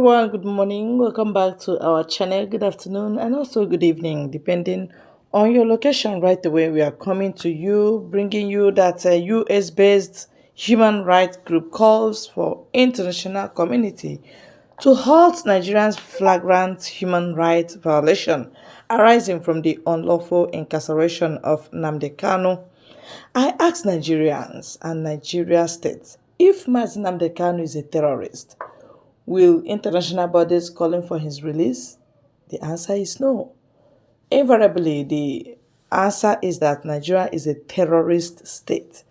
everyone, good morning. Welcome back to our channel. Good afternoon and also good evening, depending on your location. Right away, we are coming to you, bringing you that US-based human rights group calls for international community to halt Nigeria's flagrant human rights violation arising from the unlawful incarceration of Nnamdi Kanu. I asked Nigerians and Nigeria states if Mazi Nnamdi Kanu is a terrorist. Will international bodies calling for his release? The answer is no. Invariably, the answer is that Nigeria is a terrorist state,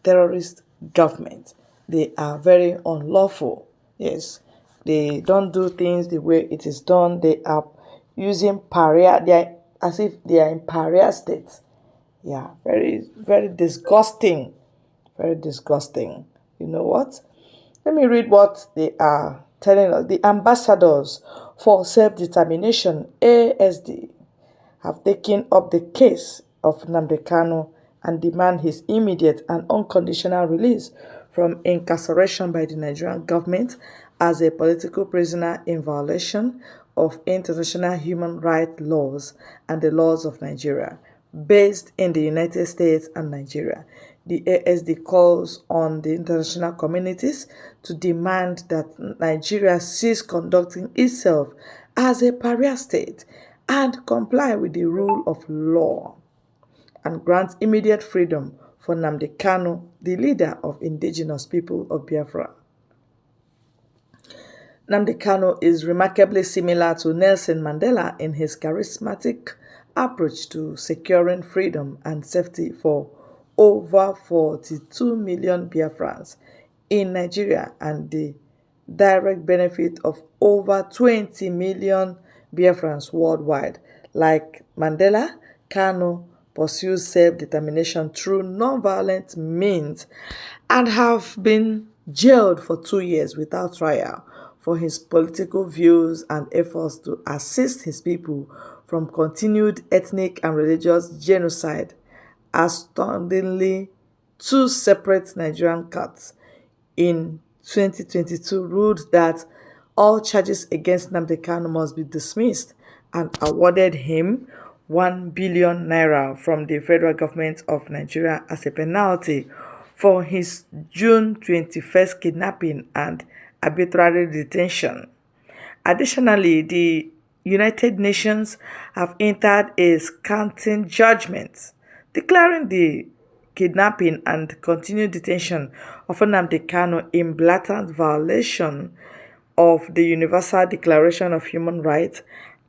terrorist government. They are very unlawful. Yes, they don't do things the way it is done. They are using pariah. They are as if they are in pariah states. Yeah, very, very disgusting. Very disgusting. You know what? Let me read what they are telling us. The ambassadors for self-determination, ASD, have taken up the case of Nnamdi Kanu and demand his immediate and unconditional release from incarceration by the Nigerian government as a political prisoner in violation of international human rights laws and the laws of Nigeria, based in the United States and Nigeria. The ASD calls on the international communities to demand that Nigeria cease conducting itself as a pariah state and comply with the rule of law and grant immediate freedom for Nnamdi Kanu, the leader of indigenous people of Biafra. Nnamdi Kanu is remarkably similar to Nelson Mandela in his charismatic approach to securing freedom and safety for over 42 million Biafrans in Nigeria and the direct benefit of over 20 million Biafrans worldwide. Like Mandela, Kanu pursues self-determination through non-violent means and have been jailed for 2 years without trial for his political views and efforts to assist his people from continued ethnic and religious genocide. Astoundingly, two separate Nigerian courts in 2022 ruled that all charges against Nnamdi Kanu must be dismissed and awarded him 1 billion naira from the federal government of Nigeria as a penalty for his June 21st kidnapping and arbitrary detention. Additionally, the United Nations have entered a scathing judgment declaring the kidnapping and continued detention of Nnamdi Kanu in blatant violation of the Universal Declaration of Human Rights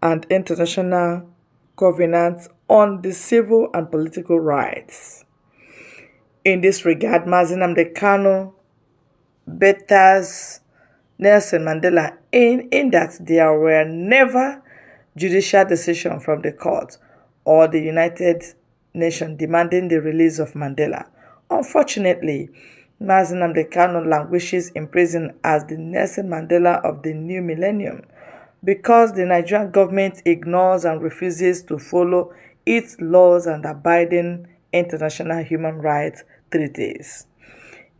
and international covenants on the civil and political rights. In this regard, Mazi Nnamdi Kanu betters Nelson Mandela in that there were never judicial decisions from the court or the United Nations demanding the release of Mandela. Unfortunately, Mazi Nnamdi Kanu languishes in prison as the Nelson Mandela of the new millennium because the Nigerian government ignores and refuses to follow its laws and abiding international human rights treaties.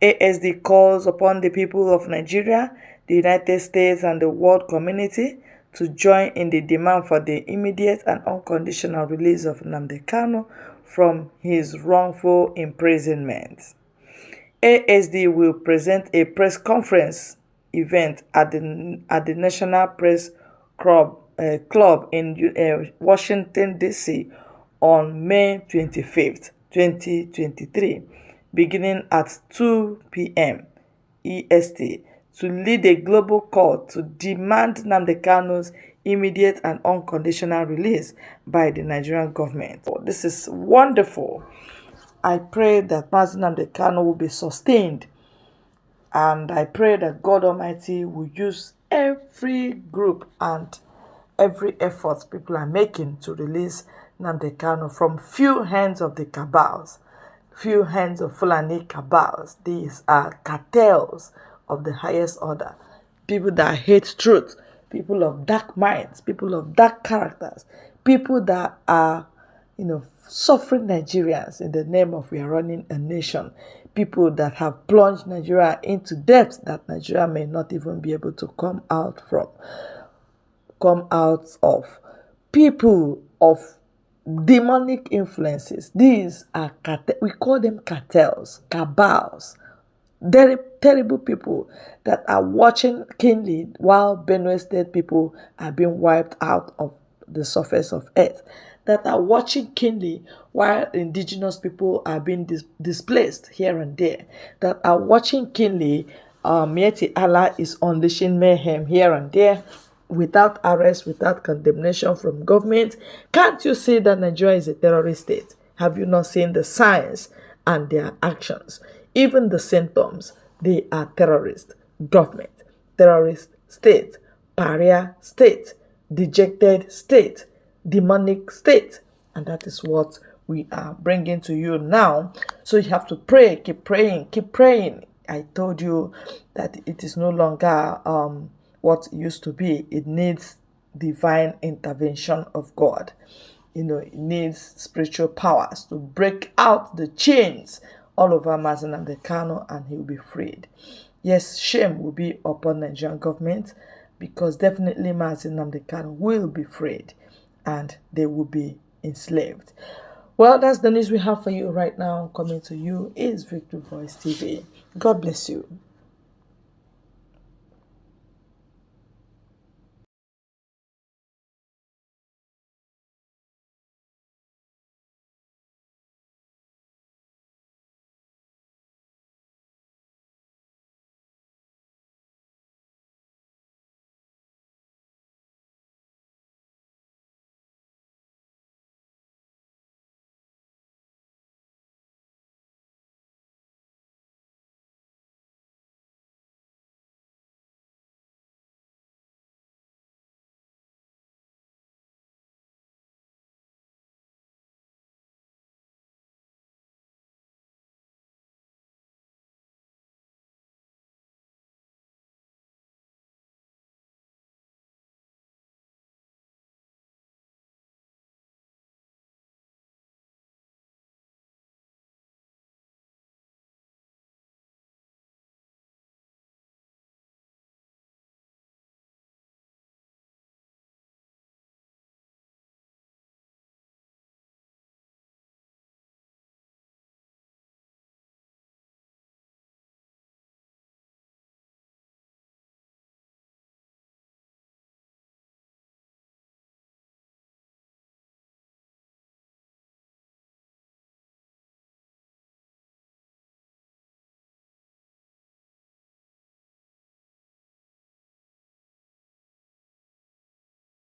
ASD calls upon the people of Nigeria, the United States, and the world community to join in the demand for the immediate and unconditional release of Nnamdi Kanu from his wrongful imprisonment. ASD will present a press conference event at the National Press Club in Washington, D.C. on May 25th, 2023, beginning at 2 p.m. EST, to lead a global call to demand Nnamdi Kanu's immediate and unconditional release by the Nigerian government. This is wonderful. I pray that Mazi Nnamdi Kanu will be sustained, and I pray that God Almighty will use every group and every effort people are making to release Nnamdi Kanu from few hands of the cabals, few hands of Fulani cabals. These are cartels of the highest order, people that hate truth, people of dark minds, people of dark characters, people that are, suffering Nigerians in the name of we are running a nation, people that have plunged Nigeria into debt that Nigeria may not even be able to come out of. People of demonic influences. These are we call them cartels, cabals. Very terrible people that are watching keenly while Benue State people are being wiped out of the surface of earth, that are watching keenly while indigenous people are being displaced here and there, that are watching keenly yet Allah is unleashing mayhem here and there without arrest, without condemnation from government. Can't you see that Nigeria is a terrorist state? Have you not seen the signs and their actions? Even the symptoms, they are terrorist government, terrorist state, pariah state, dejected state, demonic state. And that is what we are bringing to you now. So you have to pray, keep praying, keep praying. I told you that it is no longer what it used to be. It needs divine intervention of God. It needs spiritual powers to break out the chains all over Nnamdi Kanu, and he will be freed. Yes, shame will be upon Nigerian government, because definitely Nnamdi Kanu will be freed and they will be enslaved. Well, that's the news we have for you right now. Coming to you is Victory Voice TV. God bless you.